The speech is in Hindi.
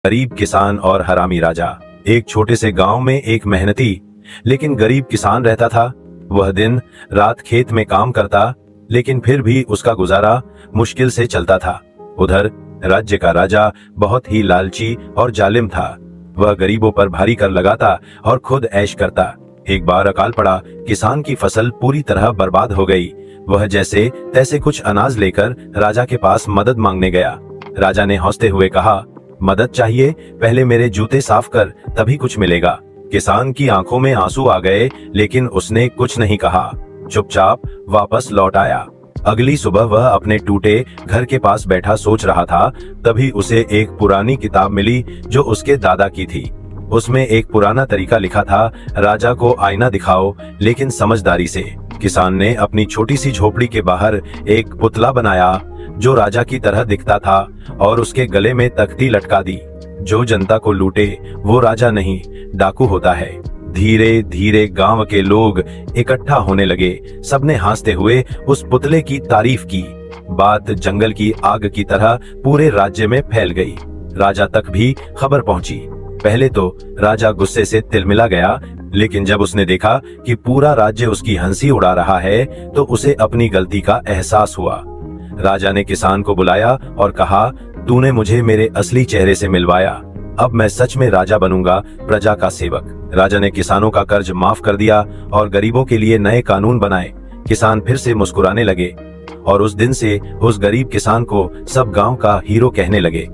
गरीब किसान और हरामी राजा। एक छोटे से गांव में एक मेहनती लेकिन गरीब किसान रहता था। वह दिन रात खेत में काम करता, लेकिन फिर भी उसका गुजारा मुश्किल से चलता था। उधर राज्य का राजा बहुत ही लालची और जालिम था। वह गरीबों पर भारी कर लगाता और खुद ऐश करता। एक बार अकाल पड़ा, किसान की फसल पूरी तरह बर्बाद हो गई। वह जैसे तैसे कुछ अनाज लेकर राजा के पास मदद मांगने गया। राजा ने हंसते हुए कहा, मदद चाहिए? पहले मेरे जूते साफ कर, तभी कुछ मिलेगा। किसान की आंखों में आंसू आ गए, लेकिन उसने कुछ नहीं कहा, चुपचाप वापस लौट आया। अगली सुबह वह अपने टूटे घर के पास बैठा सोच रहा था, तभी उसे एक पुरानी किताब मिली जो उसके दादा की थी। उसमें एक पुराना तरीका लिखा था, राजा को आईना दिखाओ लेकिन समझदारी से। किसान ने अपनी छोटी सी झोपड़ी के बाहर एक पुतला बनाया जो राजा की तरह दिखता था और उसके गले में तख्ती लटका दी, जो जनता को लूटे वो राजा नहीं, डाकू होता है। धीरे धीरे गांव के लोग इकट्ठा होने लगे। सबने हंसते हुए उस पुतले की तारीफ की। बात जंगल की आग की तरह पूरे राज्य में फैल गई। राजा तक भी खबर पहुंची। पहले तो राजा गुस्से से तिलमिला गया, लेकिन जब उसने देखा कि पूरा राज्य उसकी हंसी उड़ा रहा है, तो उसे अपनी गलती का एहसास हुआ। राजा ने किसान को बुलाया और कहा, तूने मुझे मेरे असली चेहरे से मिलवाया। अब मैं सच में राजा बनूंगा, प्रजा का सेवक। राजा ने किसानों का कर्ज माफ कर दिया और गरीबों के लिए नए कानून बनाए। किसान फिर से मुस्कुराने लगे और उस दिन से उस गरीब किसान को सब गांव का हीरो कहने लगे।